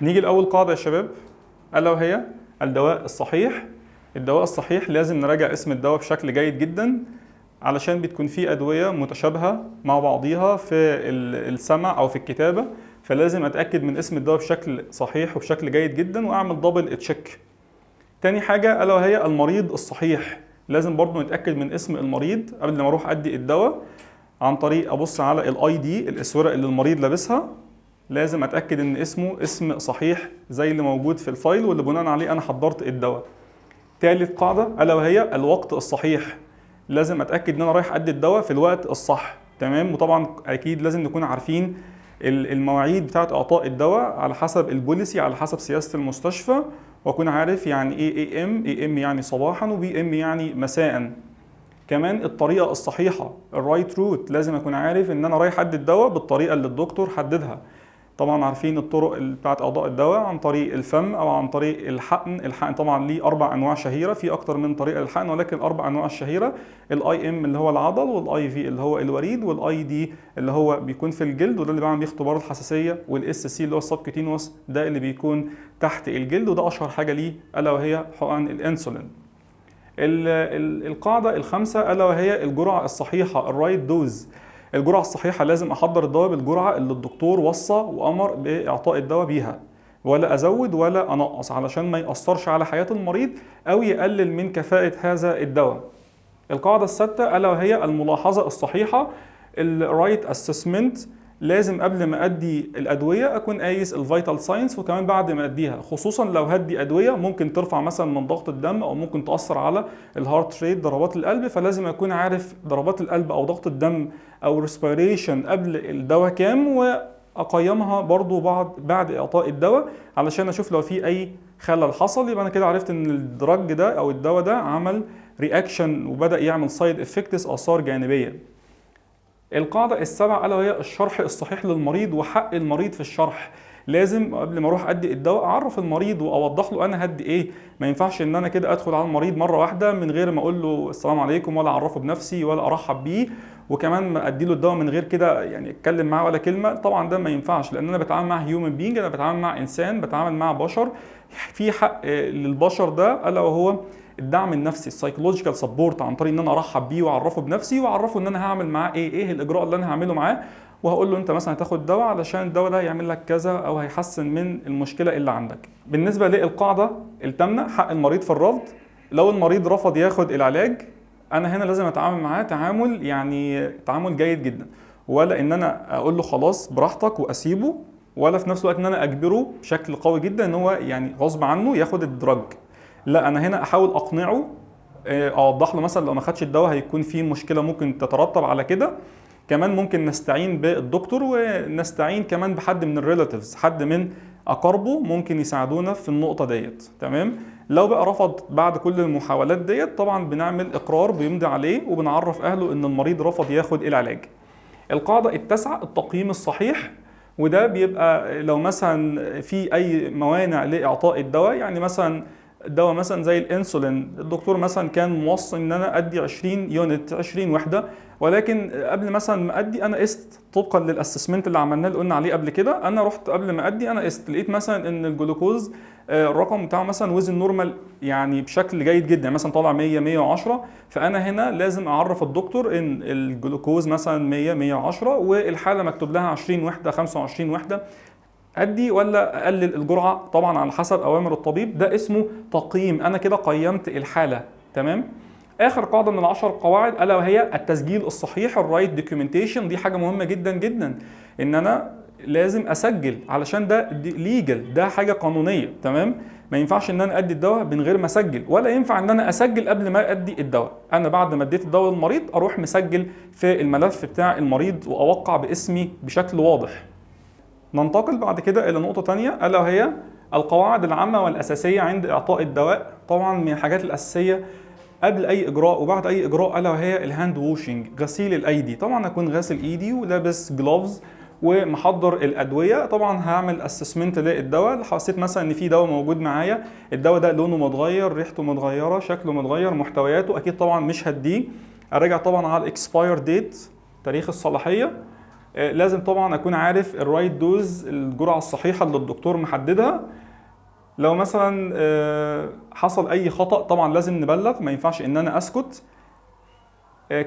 نيجي لأول قاعدة يا شباب، ألا وهي الدواء الصحيح. الدواء الصحيح لازم نراجع اسم الدواء بشكل جيد جدا، علشان بتكون فيه أدوية متشابهة مع بعضيها في السمع أو في الكتابة، فلازم أتأكد من اسم الدواء بشكل صحيح وبشكل جيد جدا وأعمل دبل تشيك. تاني حاجة ألا وهي المريض الصحيح، لازم برضو نتأكد من اسم المريض قبل ما أروح أدي الدواء، عن طريق أبص على الاي دي، الأسورة اللي المريض لابسها، لازم أتأكد إن اسمه اسم صحيح زي اللي موجود في الفايل واللي بناء عليه أنا حضرت الدواء. تالت قاعدة ألا وهي الوقت الصحيح، لازم أتأكد إن أنا رايح أدي الدواء في الوقت الصح، تمام. وطبعا أكيد لازم نكون عارفين المواعيد بتاعة إعطاء الدواء على حسب البوليسي، على حسب سياسة المستشفى، وأكون عارف يعني إيه AM يعني صباحا وBM يعني مساء. كمان الطريقة الصحيحة، الرايت روت، لازم أكون عارف إن أنا رايح أدي الدواء بالطريقة اللي الدكتور حددها. طبعا عارفين الطرق بتاعت إعطاء الدواء عن طريق الفم أو عن طريق الحقن. الحقن طبعا ليه 4 أنواع شهيرة، في أكتر من طريقة للحقن، ولكن 4 أنواع الشهيرة: IM اللي هو العضل، والIV اللي هو الوريد، والID اللي هو بيكون في الجلد وده اللي بعمل بيه اختبار الحساسية، والSC اللي هو السبكوتينوس ده اللي بيكون تحت الجلد وده أشهر حاجة ليه، ألا وهي حقن الأنسولين. القاعدة الخامسة ألا وهي الجرعة الصحيحة، الرايت دوز. الجرعة الصحيحة لازم أحضر الدواء بالجرعة اللي الدكتور وصى وأمر بإعطاء الدواء بيها، ولا أزود ولا أنقص، علشان ما يأثرش على حياة المريض أو يقلل من كفاءة هذا الدواء. القاعدة السادسة ألا وهي الملاحظة الصحيحة، الرايت أسسمنت. لازم قبل ما أدي الأدوية أكون قايس الفيتال ساينس، وكمان بعد ما أديها، خصوصا لو هدي أدوية ممكن ترفع مثلا من ضغط الدم أو ممكن تأثر على الهارت ريت، ضربات القلب، فلازم أكون عارف ضربات القلب أو ضغط الدم أو ريسبيريشن قبل الدواء كام، وأقيمها برضو بعد إعطاء الدواء، علشان أشوف لو في أي خلل حصل، يبقى أنا كده عرفت إن الدرج ده أو الدواء ده عمل رياكشن وبدأ يعمل سايد افكتس، آثار جانبية. القاعدة السابعة ألا وهي الشرح الصحيح للمريض وحق المريض في الشرح. لازم قبل ما اروح ادي الدواء اعرف المريض واوضح له انا هدي ايه. ما ينفعش ان انا كده ادخل على المريض مره واحده من غير ما اقول له السلام عليكم، ولا اعرفه بنفسي ولا ارحب بيه، وكمان ما ادي له الدواء من غير كده يعني اتكلم معاه ولا كلمه. طبعا ده ما ينفعش، لان انا بتعامل مع هيومن بينج، انا بتعامل مع انسان، بتعامل مع بشر. في حق للبشر ده الا وهو الدعم النفسي، السايكولوجيكال سبورت، عن طريق ان انا ارحب بيه واعرفه بنفسي واعرفه ان انا هعمل معاه ايه الاجراء اللي انا هعمله معاه، وهقول له انت مثلا هتاخد دواء علشان الدواء ده هيعمل لك كذا او هيحسن من المشكله اللي عندك. بالنسبه للقاعده الثامنه، حق المريض في الرفض. لو المريض رفض ياخد العلاج، انا هنا لازم اتعامل معاه تعامل جيد جدا، ولا ان انا اقول له خلاص براحتك واسيبه، ولا في نفس الوقت ان انا اجبره بشكل قوي جدا ان هو يعني غصب عنه ياخد الدرج. لا، انا هنا احاول اقنعه، اوضح له مثلا لو ما خدش الدواء هيكون في مشكله ممكن تترتب على كده. كمان ممكن نستعين بالدكتور، ونستعين كمان بحد من الريلاتيفز، حد من اقاربه ممكن يساعدونا في النقطه ديت، تمام. لو بقى رفض بعد كل المحاولات ديت، طبعا بنعمل اقرار بيمضي عليه وبنعرف اهله ان المريض رفض ياخد العلاج. القاعده التاسعه التقييم الصحيح، وده بيبقى لو مثلا في اي موانع لاعطاء الدواء، يعني مثلا دواء مثلا زي الانسولين، الدكتور مثلا كان موصي ان انا ادي 20 يونت 20 وحده، ولكن قبل مثلا ما ادي انا قست طبقا للاسسمنت اللي عملناه اللي قلنا عليه قبل كده. انا رحت قبل ما ادي انا قست، لقيت مثلا ان الجلوكوز الرقم بتاعه مثلا وزن نورمال يعني بشكل جيد جدا، مثلا طالع 100 110، فانا هنا لازم اعرف الدكتور ان الجلوكوز مثلا 100 110 والحاله مكتوب لها 20 وحده 25 وحده، ادي ولا اقلل الجرعه؟ طبعا على حسب اوامر الطبيب. ده اسمه تقييم، انا كده قيمت الحاله، تمام. اخر قاعده من ال10 قواعد الا وهي التسجيل الصحيح، الرايت دوكيومنتيشن. دي حاجه مهمه جدا جدا، ان انا لازم اسجل علشان ده ليجل، ده حاجه قانونيه، تمام. ما ينفعش ان انا ادي الدواء من غير ما اسجل، ولا ينفع ان انا اسجل قبل ما ادي الدواء. انا بعد ما اديت الدواء للمريض اروح مسجل في الملف بتاع المريض واوقع باسمي بشكل واضح. ننتقل بعد كده إلى نقطة تانية ألا وهي القواعد العامة والأساسية عند إعطاء الدواء. طبعا من الحاجات الأساسية قبل أي إجراء وبعد أي إجراء ألا وهي الهاند ووشنج، غسيل الأيدي. طبعا أكون غاسل إيدي ولابس جلوفز ومحضر الأدوية. طبعا هعمل أسسمنت للدواء، حسيت مثلا إن في دواء موجود معايا، الدواء ده لونه متغير، ريحته متغيرة، شكله متغير، محتوياته أكيد طبعا مش هديه. أراجع طبعا على الإكسباير ديت، تاريخ الصلاحية. لازم طبعا اكون عارف الرايت دوز، الجرعه الصحيحه اللي الدكتور محددها. لو مثلا حصل اي خطأ طبعا لازم نبلغ، ما ينفعش ان انا اسكت.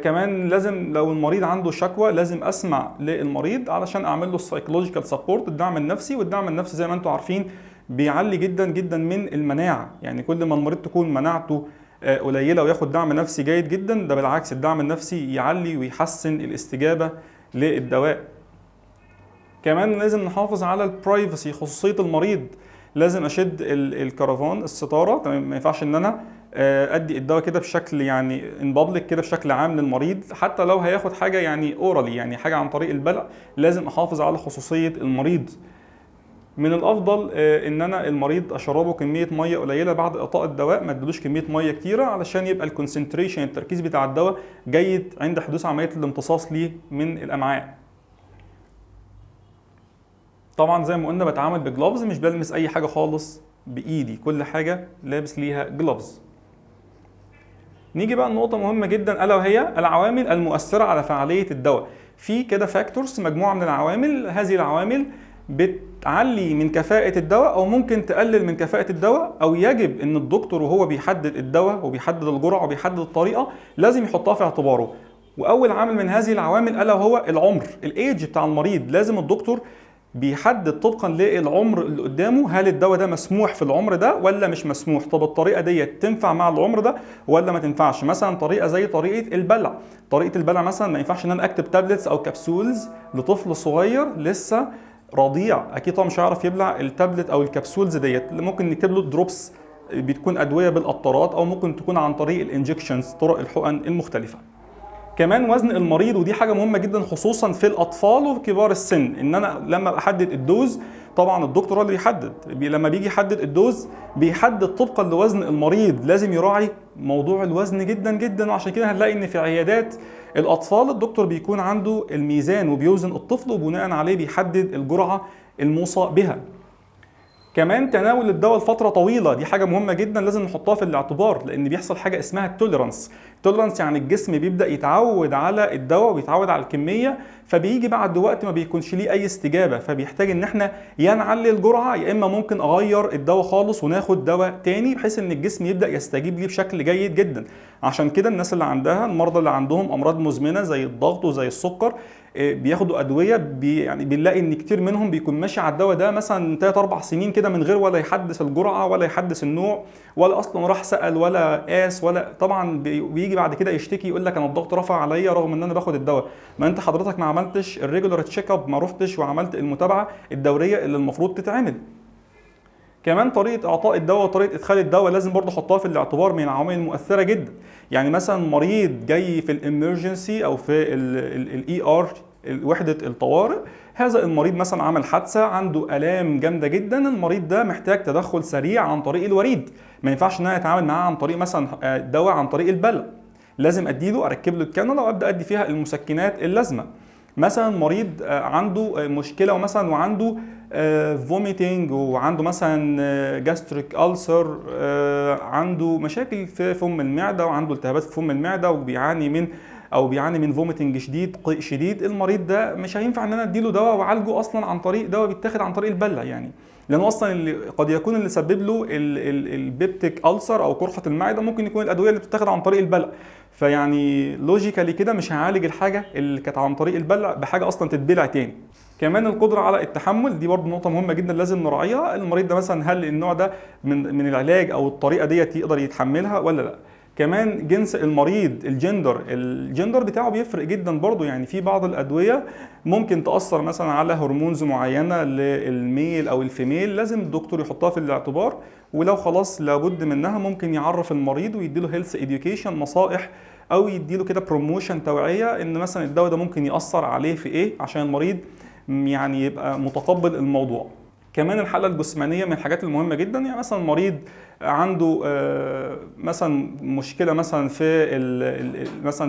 كمان لازم لو المريض عنده شكوى لازم اسمع للمريض علشان اعمل له السايكولوجيكال سبورت، الدعم النفسي. والدعم النفسي زي ما انتم عارفين بيعلي جدا جدا من المناعه، يعني كل ما المريض تكون مناعته قليله وياخد دعم نفسي جيد جدا، ده بالعكس الدعم النفسي يعلي ويحسن الاستجابه للدواء. كمان لازم نحافظ على البرايفسي، خصوصيه المريض. لازم اشد الكرفان، الستاره، تمام. ما ينفعش ان انا ادي الدواء كده بشكل يعني ان بابليك كده بشكل عام للمريض، حتى لو هياخد حاجه يعني اورالي، يعني حاجه عن طريق البلع، لازم احافظ على خصوصيه المريض. من الافضل ان انا المريض اشربه كميه ميه قليله بعد اعطاء الدواء، ما ادلوش كميه ميه كتيره علشان يبقى الكونسنتريشن، التركيز بتاع الدواء جيد عند حدوث عمليه الامتصاص ليه من الامعاء. طبعا زي ما قلنا بتعامل بجلوفز، مش بلمس اي حاجه خالص بايدي، كل حاجه لابس ليها جلوفز. نيجي بقى لنقطه مهمه جدا الا وهي العوامل المؤثره على فعاليه الدواء. في كده فاكتورز، مجموعه من العوامل، هذه العوامل بتعلي من كفاءه الدواء او ممكن تقلل من كفاءه الدواء، او يجب ان الدكتور وهو بيحدد الدواء وبيحدد الجرعه وبيحدد الطريقه لازم يحطها في اعتباره. واول عامل من هذه العوامل الا وهو العمر، الايدج بتاع المريض. لازم الدكتور بيحدد طبقا للعمر اللي قدامه، هل الدواء ده مسموح في العمر ده ولا مش مسموح، طب الطريقه دي تنفع مع العمر ده ولا ما تنفعش. مثلا طريقه زي طريقه البلع، طريقه البلع مثلا ما ينفعش ان انا اكتب تابلتس او كبسولز لطفل صغير لسه رضيع، اكيد طبعا مش هيعرف يبلع التابلت او الكبسولز ديت. ممكن نكتب له دروبس، بتكون ادويه بالقطرات، او ممكن تكون عن طريق الانجكشنز، طرق الحقن المختلفه. كمان وزن المريض، ودي حاجه مهمه جدا خصوصا في الاطفال وكبار السن، ان انا لما احدد الدوز طبعا الدكتور هو اللي بيحدد، لما بيجي يحدد الدوز بيحدد طبقا لوزن المريض، لازم يراعي موضوع الوزن جدا جدا. وعشان كده هنلاقي ان في عيادات الاطفال الدكتور بيكون عنده الميزان وبيوزن الطفل وبناء عليه بيحدد الجرعه الموصى بها. كمان تناول الدواء لفتره طويله، دي حاجه مهمه جدا لازم نحطها في الاعتبار، لان بيحصل حاجه اسمها التوليرانس. التوليرانس يعني الجسم بيبدا يتعود على الدواء وبيتعود على الكميه، فبيجي بعد وقت ما بيكونش ليه اي استجابه، فبيحتاج ان احنا يا نعلي الجرعه يا اما ممكن اغير الدواء خالص وناخد دواء تاني بحيث ان الجسم يبدا يستجيب ليه بشكل جيد جدا. عشان كده الناس اللي عندها، المرضى اللي عندهم امراض مزمنه زي الضغط وزي السكر، بياخدوا ادويه، يعني بنلاقي ان كتير منهم بيكون ماشي على الدواء ده مثلا 3-4 سنين كده من غير ولا يحدث الجرعه ولا يحدث النوع ولا اصلا راح سال ولا قاس ولا. طبعا بيجي بعد كده يشتكي يقول لك انا الضغط رفع عليا رغم ان انا باخد الدواء. ما انت حضرتك ما عملتش الريجولار تشيك اب، ما رحتش وعملت المتابعه الدوريه اللي المفروض تتعمل. كمان طريقه اعطاء الدواء وطريقه ادخال الدواء لازم برضه احطها في الاعتبار، من العوامل المؤثره جدا. يعني مثلا مريض جاي في الامرجنسي او في الاي ار، وحده الطوارئ، هذا المريض مثلا عمل حادثه، عنده الام جامده جدا، المريض ده محتاج تدخل سريع عن طريق الوريد، ما ينفعش ان انا اتعامل معاه عن طريق مثلا دواء عن طريق البلع، لازم اديله اركب له الكانولا وابدا ادي فيها المسكنات اللازمه. مثلا مريض عنده مشكله ومثلا وعنده فوميتنج وعنده مثلا جاستريك ألسر، عنده مشاكل في فم المعده وعنده التهابات في فم المعده وبيعاني من فوميتنج شديد، قيء شديد، المريض ده مش هينفع ان انا اديله دواء واعالجه اصلا عن طريق دواء بيتاخد عن طريق البلع، يعني لانه اصلا اللي قد يكون اللي سبب له البيبتيك ألسر او قرحه المعده ممكن يكون الادويه اللي بتتاخد عن طريق البلع. فيعني لوجيكالي كده مش هعالج الحاجه اللي كانت عن طريق البلع بحاجه اصلا تتبلع تاني. كمان القدره على التحمل، دي برضه نقطه مهمه جدا لازم نراعيها. المريض ده مثلا هل النوع ده من العلاج او الطريقه ديت يقدر يتحملها ولا لا. كمان جنس المريض، الجندر بتاعه بيفرق جدا برضه، يعني في بعض الادويه ممكن تاثر مثلا على هرمونز معينه للميل او الفيميل، لازم الدكتور يحطها في الاعتبار، ولو خلاص لابد منها ممكن يعرف المريض ويديله هيلث اديوكيشن، نصائح، او يديله كده بروموشن، توعيه ان مثلا الدواء ده ممكن ياثر عليه في ايه عشان المريض يعني يبقى متقبل الموضوع. كمان الحالة الجسمانية من الحاجات المهمة جدا، يعني مثلا مريض عنده مثلا مشكلة مثلا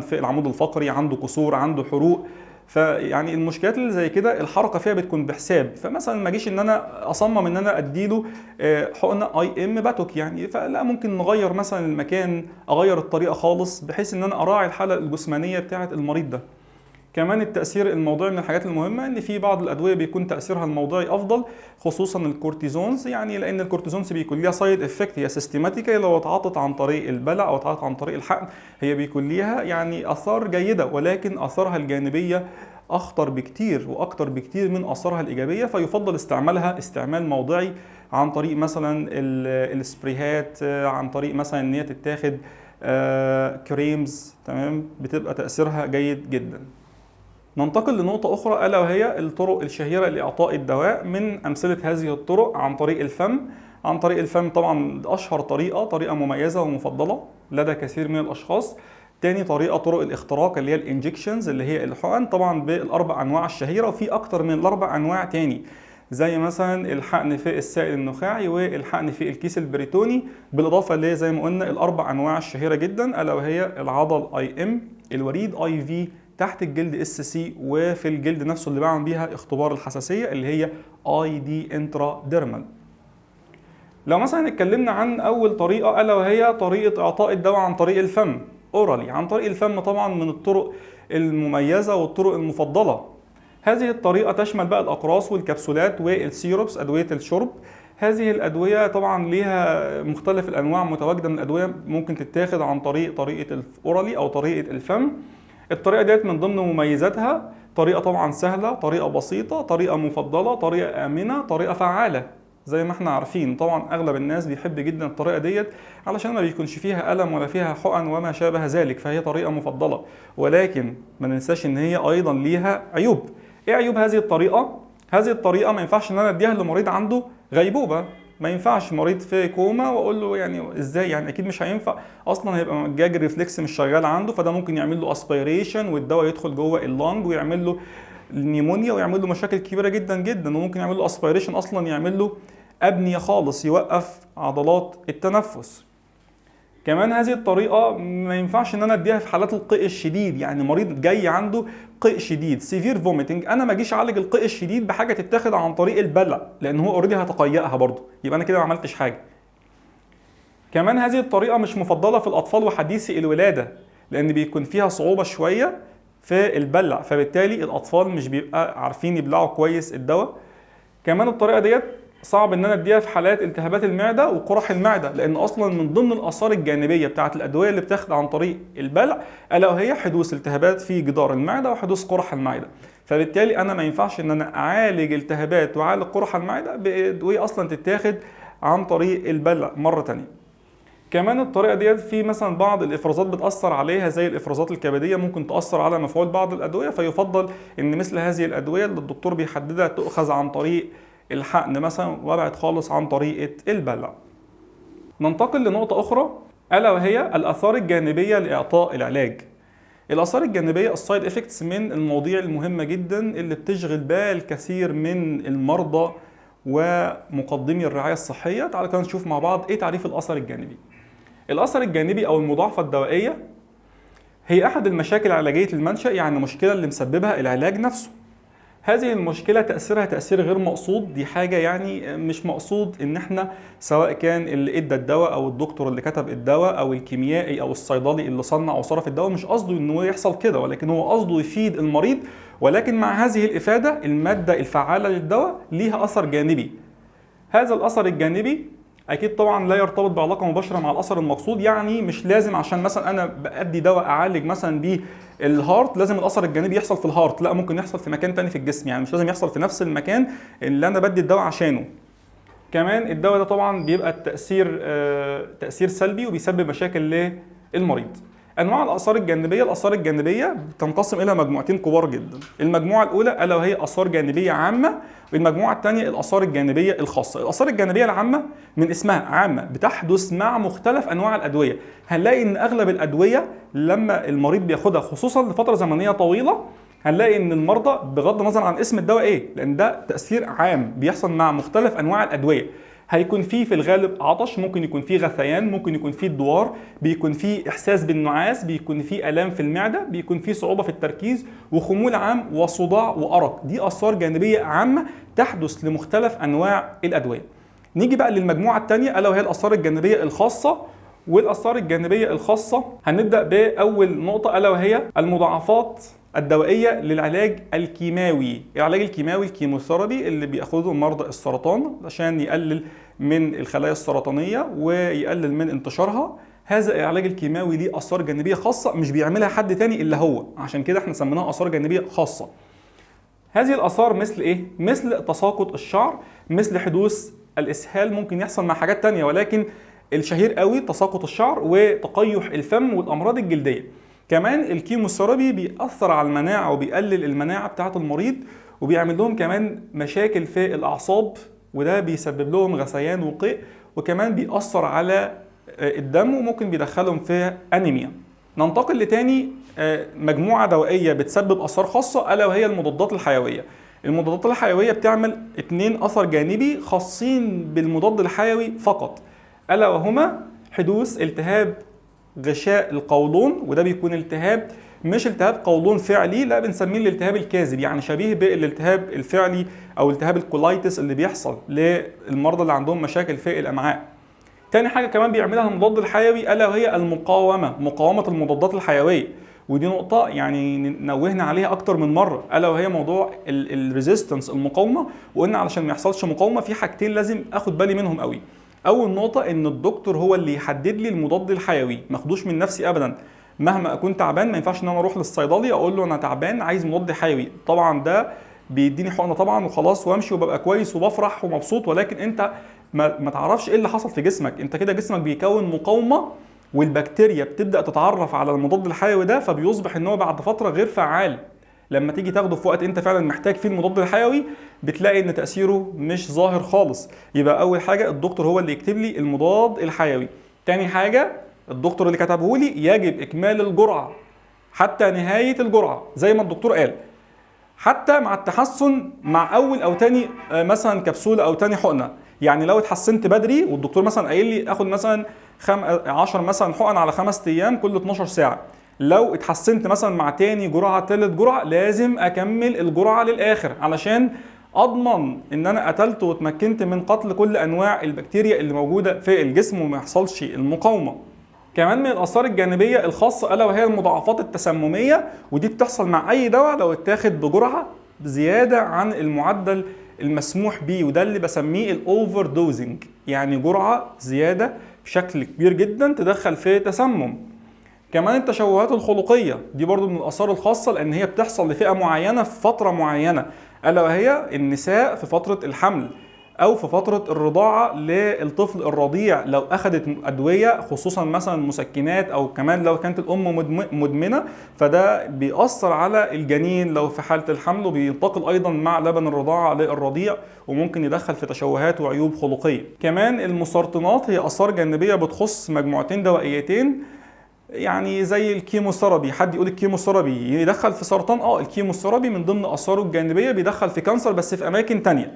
في العمود الفقري، عنده كسور، عنده حروق، فيعني المشكلات اللي زي كده الحركة فيها بتكون بحساب، فمثلا ما اجيش ان انا اصمم ان انا اديله حقنة اي ام باتوك، يعني فلا، ممكن نغير مثلا المكان، اغير الطريقة خالص بحيث ان انا اراعي الحالة الجسمانية بتاعة المريض ده. كمان التأثير الموضعي من الحاجات المهمة، ان في بعض الأدوية بيكون تأثيرها الموضعي أفضل، خصوصا الكورتيزونز، يعني لأن الكورتيزونز بيكون ليها سايد افكت، هي سيستماتيكا، لو اتعاطت عن طريق البلع أو اتعاطت عن طريق الحقن هي بيكون ليها يعني آثار جيدة، ولكن آثارها الجانبية أخطر بكتير وأكتر بكتير من آثارها الإيجابية، فيفضل استعمالها استعمال موضعي عن طريق مثلا السبريهات، عن طريق مثلا ان هي تتاخد كريمز، تمام، بتبقى تأثيرها جيد جدا. ننتقل لنقطة أخرى ألا وهي الطرق الشهيرة لإعطاء الدواء. من أمثلة هذه الطرق عن طريق الفم. عن طريق الفم طبعا أشهر طريقة مميزة ومفضلة لدى كثير من الأشخاص. تاني طريقة طرق الاختراق اللي هي الانجكشنز اللي هي الحقن، طبعا بالأربع أنواع الشهيرة، وفي أكتر من الأربع أنواع تاني، زي مثلا الحقن في السائل النخاعي والحقن في الكيس البريتوني، بالإضافة ل زي ما قلنا الأربع أنواع الشهيرة جدا ألا وهي العضل IM، الوريد IV، تحت الجلد SC، وفي الجلد نفسه اللي بعمل بيها اختبار الحساسية اللي هي ID intradermal. لو مثلا اتكلمنا عن أول طريقة ألا وهي طريقة إعطاء الدواء عن طريق الفم، أورالي، عن طريق الفم، طبعا من الطرق المميزة والطرق المفضلة. هذه الطريقة تشمل بقى الأقراص والكبسولات والسيروبس، أدوية الشرب. هذه الأدوية طبعا ليها مختلف الأنواع متواجدة من الأدوية، ممكن تتاخد عن طريقة الأورالي أو طريقة الفم. الطريقة ديت من ضمن مميزاتها طريقة طبعا سهلة، طريقة بسيطة، طريقة مفضلة، طريقة آمنة، طريقة فعالة. زي ما احنا عارفين طبعا أغلب الناس بيحب جدا الطريقة ديت علشان ما بيكونش فيها ألم ولا فيها حقن وما شابه ذلك، فهي طريقة مفضلة. ولكن ما ننساش إن هي أيضا ليها عيوب. ايه عيوب هذه الطريقة؟ هذه الطريقة ما ينفعش ان انا اديها لمريض عنده غيبوبة، ما ينفعش مريض في كوما واقول له يعني ازاي، يعني اكيد مش هينفع، اصلا هيبقى مجاج ريفلكس مش شغال عنده، فده ممكن يعمل له اسبيريشن والدواء يدخل جوه اللنج ويعمل له نيمونيا ويعمل له مشاكل كبيرة جدا جدا، وممكن يعمل له اسبيريشن اصلا يعمل له ابنية خالص، يوقف عضلات التنفس. كمان هذه الطريقة ما ينفعش ان انا اديها في حالات القيء الشديد، يعني مريض جاي عنده قيء شديد سيفير فوميتنج، انا ما اجيش اعالج القيء الشديد بحاجة تتاخد عن طريق البلع، لان هو اوريدي هتقيأها برضه، يبقى انا كده ما عملتش حاجة. كمان هذه الطريقة مش مفضلة في الاطفال وحديثي الولادة، لان بيكون فيها صعوبة شوية في البلع، فبالتالي الاطفال مش بيبقى عارفين يبلعوا كويس الدواء. كمان الطريقة ديت صعب ان انا اديها في حالات التهابات المعده وقرح المعده، لان اصلا من ضمن الاثار الجانبيه بتاعه الادويه اللي بتاخد عن طريق البلع الا وهي حدوث التهابات في جدار المعده وحدوث قرح المعده، فبالتالي انا ما ينفعش ان انا اعالج التهابات واعالج قرح المعده بادويه اصلا تتاخد عن طريق البلع مره ثانيه. كمان الطريقه ديت في مثلا بعض الافرازات بتاثر عليها زي الافرازات الكبديه، ممكن تاثر على مفعول بعض الادويه، فيفضل ان مثل هذه الادويه اللي الدكتور بيحددها تؤخذ عن طريق الحقن مثلا، وابعد خالص عن طريقة البلع. ننتقل لنقطة أخرى ألا وهي الآثار الجانبية لإعطاء العلاج. الآثار الجانبية السايد افكتس من المواضيع المهمة جدا اللي بتشغل بال كثير من المرضى ومقدمي الرعاية الصحية. تعالوا كده نشوف مع بعض إيه تعريف الأثر الجانبي. الأثر الجانبي أو المضاعفة الدوائية هي أحد المشاكل علاجية المنشأ، يعني المشكلة اللي مسببها العلاج نفسه. هذه المشكلة تأثيرها تأثير غير مقصود، دي حاجة يعني مش مقصود ان احنا سواء كان اللي ادى الدواء او الدكتور اللي كتب الدواء او الكيميائي او الصيدلي اللي صنع او صرف الدواء، مش قصده ان هو يحصل كده، ولكن هو قصده يفيد المريض، ولكن مع هذه الإفادة المادة الفعالة للدواء ليها أثر جانبي. هذا الأثر الجانبي اكيد طبعا لا يرتبط بعلاقه مباشره مع الاثر المقصود، يعني مش لازم عشان مثلا انا بادي دواء اعالج مثلا بيه الهارت لازم الاثر الجانبي يحصل في الهارت، لا ممكن يحصل في مكان تاني في الجسم، يعني مش لازم يحصل في نفس المكان اللي انا بدي الدواء عشانه. كمان الدواء ده طبعا بيبقى تاثير سلبي وبيسبب مشاكل للمريض. انواع الاثار الجانبيه، الاثار الجانبيه بتنقسم الى مجموعتين كبار جدا. المجموعه الاولى الا وهي اثار جانبيه عامه، والمجموعه الثانيه الاثار الجانبيه الخاصه. الاثار الجانبيه العامه من اسمها عامه، بتحدث مع مختلف انواع الادويه. هنلاقي ان اغلب الادويه لما المريض بياخدها خصوصا لفتره زمنيه طويله، هنلاقي ان المرضى بغض النظر عن اسم الدواء ايه، لان ده تاثير عام بيحصل مع مختلف انواع الادويه. هيكون في الغالب عطش، ممكن يكون في غثيان، ممكن يكون في دوار، بيكون في احساس بالنعاس، بيكون في الام في المعده، بيكون في صعوبه في التركيز وخمول عام وصداع وارق. دي اثار جانبيه عامه تحدث لمختلف انواع الادويه. نيجي بقى للمجموعه الثانيه الا وهي الاثار الجانبيه الخاصه. والاثار الجانبيه الخاصه هنبدا باول نقطه الا وهي المضاعفات الدوائية للعلاج الكيماوي. العلاج الكيماوي الكيموثيرابي اللي بياخده مرضى السرطان عشان يقلل من الخلايا السرطانية ويقلل من انتشارها. هذا العلاج الكيماوي ليه آثار جانبية خاصة مش بيعملها حد تاني إلا هو، عشان كده احنا سميناها آثار جانبية خاصة. هذه الآثار مثل إيه؟ مثل تساقط الشعر، مثل حدوث الإسهال، ممكن يحصل مع حاجات تانية، ولكن الشهير قوي تساقط الشعر وتقيح الفم والأمراض الجلدية. كمان الكيموثيرابي بيأثر على المناعة وبيقلل المناعة بتاعة المريض، وبيعمل لهم كمان مشاكل في الأعصاب، وده بيسبب لهم غثيان وقيء، وكمان بيأثر على الدم وممكن بيدخلهم في أنيميا. ننتقل لتاني مجموعة دوائية بتسبب آثار خاصة، ألا وهي المضادات الحيوية. المضادات الحيوية بتعمل 2 أثر جانبي خاصين بالمضاد الحيوي فقط، ألا وهما حدوث التهاب غشاء القولون، وده بيكون التهاب مش التهاب قولون فعلي، لا بنسميه الالتهاب الكاذب، يعني شبيه بالالتهاب الفعلي أو التهاب الكولايتس اللي بيحصل للمرضى اللي عندهم مشاكل في الأمعاء. تاني حاجة كمان بيعملها المضاد الحيوي ألا وهي مقاومة المضادات الحيوية، ودي نقطة يعني نوهنا عليها أكتر من مرة، ألا وهي موضوع الريزيستنس، المقاومة. وقلنا علشان ما يحصلش مقاومة في حاجتين لازم أخد بالي منهم قوي. أول نقطة إن الدكتور هو اللي يحدد لي المضاد الحيوي، ما اخدوش من نفسي أبدا. مهما أكون تعبان ما ينفعش إن أنا أروح للصيدلي أقول له أنا تعبان عايز مضاد حيوي، طبعا ده بيديني حقنة طبعا وخلاص وامشي وببقى كويس وبفرح ومبسوط، ولكن أنت ما تعرفش ايه اللي حصل في جسمك. انت كده جسمك بيكون مقاومه والبكتيريا بتبدا تتعرف على المضاد الحيوي ده، فبيصبح ان هو بعد فتره غير فعال. لما تيجي تاخده في وقت انت فعلا محتاج فيه المضاد الحيوي بتلاقي ان تاثيره مش ظاهر خالص. يبقى اول حاجه الدكتور هو اللي يكتب لي المضاد الحيوي. تاني حاجه الدكتور اللي كتبه لي يجب اكمال الجرعه حتى نهايه الجرعه زي ما الدكتور قال، حتى مع التحسن مع اول او تاني مثلا كبسوله او تاني حقنه. يعني لو اتحسنت بدري والدكتور مثلا قايل لي اخد مثلا 10 مثلا حقن على 5 ايام كل 12 ساعه، لو اتحسنت مثلا مع تاني جرعه تالت جرعه لازم اكمل الجرعه للاخر علشان اضمن ان انا قتلت واتمكنت من قتل كل انواع البكتيريا اللي موجوده في الجسم وما يحصلش المقاومه. كمان من الاثار الجانبيه الخاصه الا وهي المضاعفات التسمميه، ودي بتحصل مع اي دواء لو اتاخد بجرعه زياده عن المعدل المسموح بيه، وده اللي بسميه الاوفر دوزنج، يعني جرعه زياده بشكل كبير جدا تدخل في تسمم. كمان التشوهات الخلقيه دي برضو من الاثار الخاصه، لان هي بتحصل لفئه معينه في فتره معينه، الا وهي النساء في فتره الحمل او في فتره الرضاعه للطفل الرضيع لو اخذت ادويه خصوصا مثلا مسكنات، او كمان لو كانت الام مدمنه فده بيأثر على الجنين لو في حاله الحمل، وبينتقل ايضا مع لبن الرضاعه للرضيع وممكن يدخل في تشوهات وعيوب خلقيه. كمان المسرطنات هي اثار جانبيه بتخص مجموعتين دوائيتين، يعني زي الكيموثيرابي. حد يقول الكيموثيرابي يدخل في سرطان، الكيموثيرابي من ضمن اثاره الجانبيه بيدخل في كانسر بس في اماكن تانية.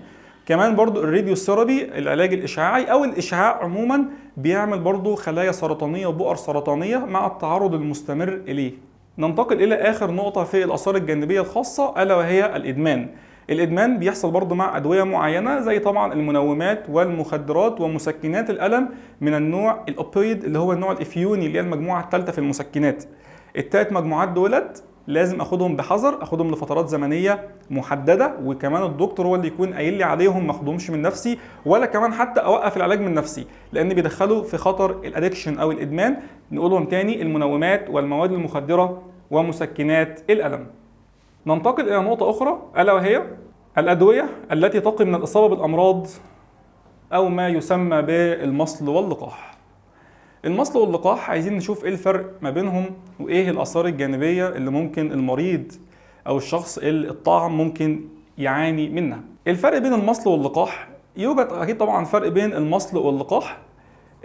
كمان برضو الراديوثيرابي العلاج الاشعاعي او الاشعاع عموما بيعمل برضو خلايا سرطانيه وبؤر سرطانيه مع التعرض المستمر اليه. ننتقل الى اخر نقطه في الاثار الجانبيه الخاصه الا وهي الادمان. الادمان بيحصل برضو مع ادويه معينه زي طبعا المنومات والمخدرات ومسكنات الالم من النوع الاوبيويد اللي هو النوع الافيوني اللي هي المجموعه الثالثه في المسكنات. الثلاث مجموعات دولت لازم اخدهم بحذر، اخدهم لفترات زمنيه محدده، وكمان الدكتور هو اللي يكون قايل لي عليهم، ما اخدهمش من نفسي ولا كمان حتى اوقف العلاج من نفسي، لان بيدخلوا في خطر الادكشن او الادمان. نقولهم تاني: المنومات والمواد المخدره ومسكنات الالم. ننتقل الى نقطه اخرى الا وهي الادويه التي تقي من الاصابه بالامراض او ما يسمى بالمصل واللقاح. المصل واللقاح عايزين نشوف ايه الفرق ما بينهم وايه الاثار الجانبيه اللي ممكن المريض او الشخص اللي الطعم ممكن يعاني منها. الفرق بين المصل واللقاح: يوجد اكيد طبعا فرق بين المصل واللقاح.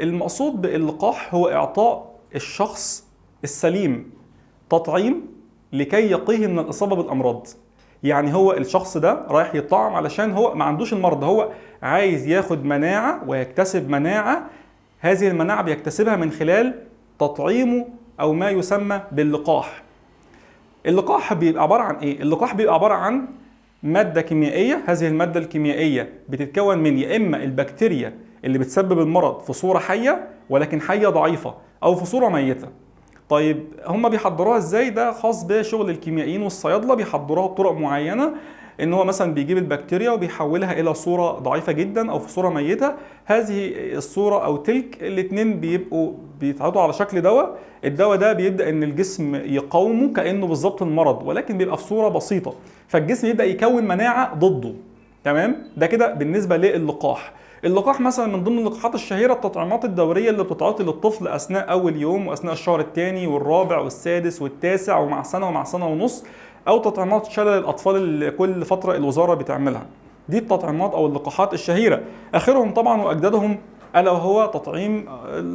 المقصود باللقاح هو اعطاء الشخص السليم تطعيم لكي يقيه من الاصابه بالامراض. يعني هو الشخص ده رايح يطعم علشان هو ما عندوش المرض، هو عايز ياخد مناعه ويكتسب مناعه. هذه المناعة بيكتسبها من خلال تطعيمه أو ما يسمى باللقاح. اللقاح بيبقى عبارة عن إيه؟ اللقاح بيبقى عبارة عن مادة كيميائية، هذه المادة الكيميائية بتتكون من يا إما البكتيريا اللي بتسبب المرض في صورة حية ولكن حية ضعيفة، أو في صورة ميتة. طيب هم بيحضروها ازاي؟ ده خاص بشغل الكيميائيين والصيادله، بيحضروها بطرق معينه، ان هو مثلا بيجيب البكتيريا وبيحولها الى صوره ضعيفه جدا او في صوره ميته. هذه الصوره او تلك الاثنين بيبقوا بيتعرضوا على شكل دواء. الدواء ده بيبدا ان الجسم يقاومه كانه بالظبط المرض، ولكن بيبقى في صوره بسيطه، فالجسم يبدا يكون مناعه ضده. تمام؟ ده كده بالنسبه للقاح. اللقاح مثلا من ضمن اللقاحات الشهيره التطعيمات الدوريه اللي بتتعاطي للطفل اثناء اول يوم واثناء الشهر الثاني والرابع والسادس والتاسع ومع سنه ومع سنه ونص، او تطعيمات شلل الاطفال اللي كل فتره الوزاره بتعملها. دي التطعيمات او اللقاحات الشهيره. اخرهم طبعا واجدادهم الا وهو تطعيم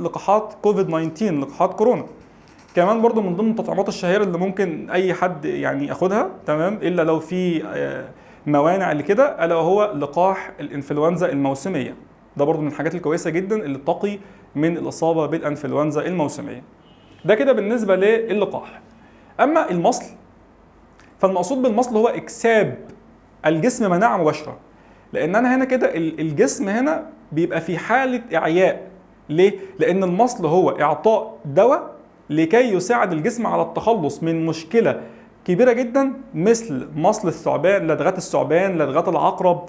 لقاحات كوفيد 19، لقاحات كورونا. كمان برضو من ضمن التطعيمات الشهيره اللي ممكن اي حد يعني ياخدها، تمام، الا لو في موانع لكده، الا وهو لقاح الانفلونزا الموسميه. ده برضو من الحاجات الكويسه جدا اللي تقي من الاصابه بالانفلونزا الموسميه. ده كده بالنسبه للقاح. اما المصل، فالمقصود بالمصل هو اكساب الجسم مناعه مباشره. لان انا هنا كده الجسم هنا بيبقى في حاله اعياء. ليه؟ لان المصل هو اعطاء دواء لكي يساعد الجسم على التخلص من مشكله كبيره جدا، مثل مصل الثعبان، لدغات الثعبان، لدغات العقرب،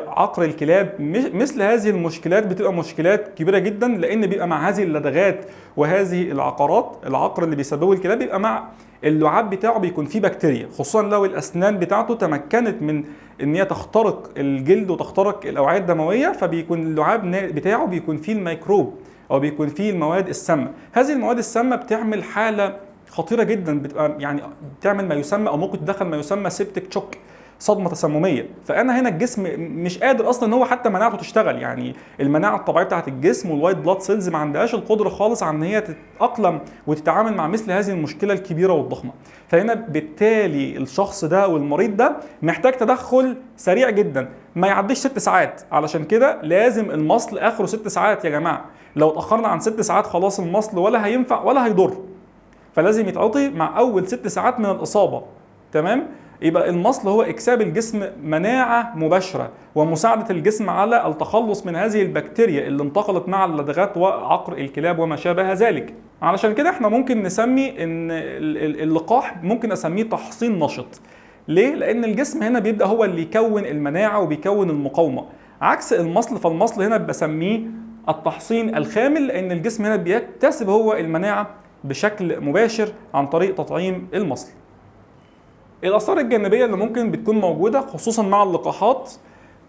عقر الكلاب. مثل هذه المشكلات بتبقى مشكلات كبيره جدا، لان بيبقى مع هذه اللدغات وهذه العقارات، العقر اللي بيسببه الكلاب بيبقى مع اللعاب بتاعه بيكون فيه بكتيريا، خصوصا لو الاسنان بتاعته تمكنت من ان هي تخترق الجلد وتخترق الاوعيه الدمويه، فبيكون اللعاب بتاعه بيكون فيه الميكروب او بيكون فيه المواد السامه. هذه المواد السامه بتعمل حاله خطيره جدا، بتبقى يعني بتعمل ما يسمى او ممكن تدخل ما يسمى سيبتك شوك، صدمه تسمميه. فانا هنا الجسم مش قادر اصلا ان هو حتى مناعته تشتغل، يعني المناعه الطبيعيه بتاعت الجسم والوايت بلاد سيلز ما عندهاش القدره خالص على ان هي تتاقلم وتتعامل مع مثل هذه المشكله الكبيره والضخمه. فهنا بالتالي الشخص ده والمريض ده محتاج تدخل سريع جدا، ما يعديش 6 ساعات. علشان كده لازم المصل اخره 6 ساعات يا جماعه. لو اتاخرنا عن 6 ساعات خلاص المصل ولا هينفع ولا هيضر. فلازم يتعطي مع اول 6 ساعات من الاصابه. تمام؟ يبقى المصل هو اكساب الجسم مناعه مباشره ومساعده الجسم على التخلص من هذه البكتيريا اللي انتقلت مع اللدغات وعقر الكلاب وما شابه ذلك. علشان كده احنا ممكن نسمي ان اللقاح ممكن اسميه تحصين نشط. ليه؟ لان الجسم هنا بيبدا هو اللي يكون المناعه وبيكون المقاومه، عكس المصل. فالمصل هنا بسميه التحصين الخامل، لان الجسم هنا بيكتسب هو المناعه بشكل مباشر عن طريق تطعيم المصل. الآثار الجانبية اللي ممكن بتكون موجودة خصوصا مع اللقاحات،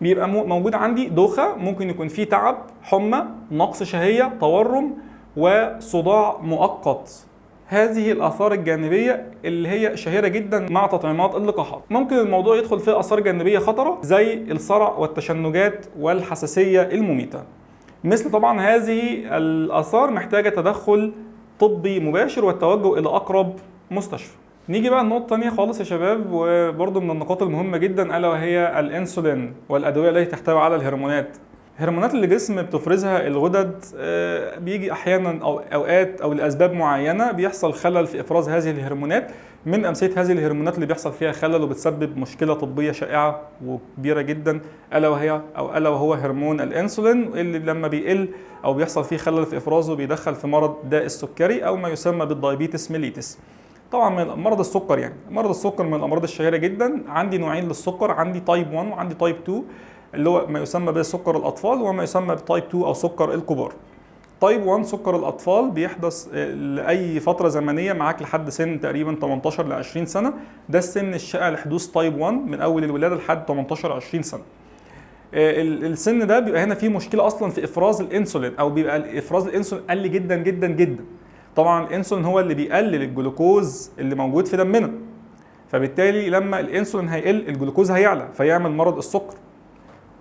بيبقى موجود عندي دوخة، ممكن يكون فيه تعب، حمى، نقص شهية، تورم، وصداع مؤقت. هذه الآثار الجانبية اللي هي شهيرة جدا مع تطعيمات اللقاحات. ممكن الموضوع يدخل فيه آثار جانبية خطرة زي الصرع والتشنجات والحساسية المميتة. مثل طبعا هذه الآثار محتاجة تدخل طبي مباشر والتوجه إلى أقرب مستشفى. نيجي بقى النقطة الثانية خالص يا شباب، وبرضه من النقاط المهمة جدا، ألا وهي الأنسولين والأدوية التي تحتوي على الهرمونات. الهرمونات اللي الجسم بتفرزها الغدد بيجي أحيانا أو أوقات أو لأسباب معينة بيحصل خلل في إفراز هذه الهرمونات. من أمثلة هذه الهرمونات اللي بيحصل فيها خلل وبتسبب مشكلة طبية شائعة وكبيرة جدا، ألا وهو هرمون الأنسولين، اللي لما بيقل أو بيحصل فيه خلل في إفرازه بيدخل في مرض داء السكري أو ما يسمى بالدايبيتس ميليتس. طبعا من مرض السكر، يعني مرض السكر من الامراض الشهيره جدا. عندي نوعين للسكر، عندي تايب 1 وعندي تايب 2، اللي هو ما يسمى بسكر الاطفال وما يسمى بتايب 2 او سكر الكبار. تايب 1 سكر الاطفال بيحدث لاي فتره زمنيه معاك لحد سن تقريبا 18 ل 20 سنه. ده السن الشائع لحدوث تايب 1 من اول الولاده لحد 18 20 سنه. السن ده بيبقى هنا فيه مشكله اصلا في افراز الانسولين، او بيبقى افراز الانسولين قل جدا جدا جدا. طبعا الانسولين هو اللي بيقلل الجلوكوز اللي موجود في دمنا، فبالتالي لما الانسولين هيقل الجلوكوز هيعلى فيعمل مرض السكر.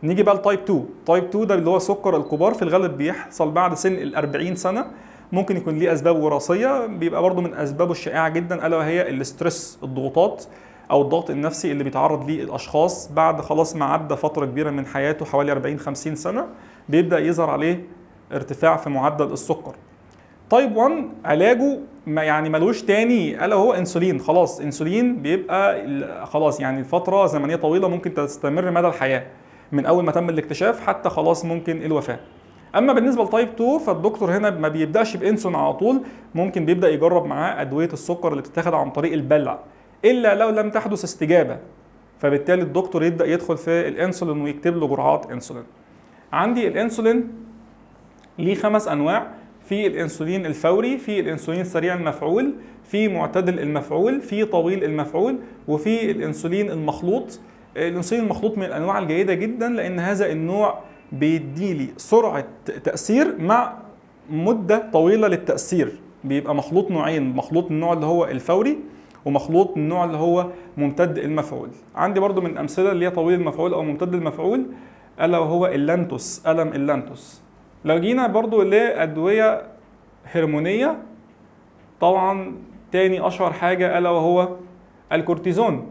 نيجي بقى لتايب 2. تايب 2 ده اللي هو سكر الكبار، في الغالب بيحصل بعد سن ال40 سنه. ممكن يكون ليه اسباب وراثيه، بيبقى برضه من اسبابه الشائعه جدا الا وهي الاسترس، الضغوطات او الضغط النفسي اللي بيتعرض ليه الاشخاص بعد خلاص ما عدى فتره كبيره من حياته حوالي 40 50 سنه، بيبدا يظهر عليه ارتفاع في معدل السكر. تايب 1 علاجه يعني ملوش تاني الا هو انسولين. خلاص انسولين بيبقى خلاص يعني فتره زمنيه طويله ممكن تستمر مدى الحياه من اول ما تم الاكتشاف حتى خلاص ممكن الوفاه. اما بالنسبه لتايب 2 فالدكتور هنا ما بيبداش بانسولين على طول، ممكن بيبدا يجرب معاه ادويه السكر اللي بتتاخد عن طريق البلع، الا لو لم تحدث استجابه، فبالتالي الدكتور يبدا يدخل في الانسولين ويكتب له جرعات انسولين. عندي الانسولين ليه 5 انواع، في الانسولين الفوري، في الانسولين سريع المفعول، في معتدل المفعول، في طويل المفعول، وفي الانسولين المخلوط. الانسولين المخلوط من الانواع الجيده جدا، لان هذا النوع بيديلي سرعه تاثير مع مده طويله للتاثير. بيبقى مخلوط نوعين، مخلوط النوع اللي هو الفوري، ومخلوط النوع اللي هو ممتد المفعول. عندي برضو من الامثله اللي هي طويل المفعول او ممتد المفعول الا وهو اللانتوس، الم اللانتوس. لو جينا برضو لأدوية هرمونية، طبعا تاني أشهر حاجة ألا وهو الكورتيزون.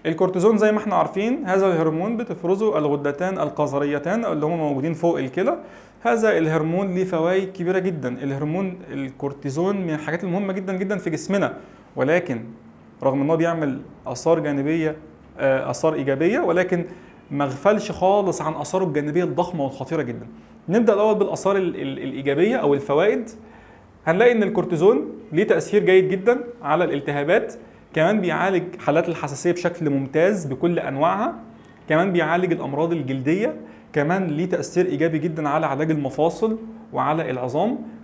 الكورتيزون زي ما احنا عارفين هذا الهرمون بتفرزه الغدتان القذريتان اللي هم موجودين فوق الكلى. هذا الهرمون ليه فوائد كبيرة جدا. الهرمون الكورتيزون من الحاجات المهمة جدا جدا في جسمنا، ولكن رغم انه بيعمل آثار جانبية، آثار إيجابية، ولكن ما غفلش خالص عن آثاره الجانبية الضخمة والخطيرة جدا. نبدأ الأول بالآثار الإيجابية أو الفوائد. هنلاقي إن الكورتيزون ليه تأثير جيد جدا على الالتهابات، كمان بيعالج حالات الحساسية بشكل ممتاز بكل أنواعها، كمان بيعالج الأمراض الجلدية، كمان ليه تأثير إيجابي جدا على علاج المفاصل وعلى العظام،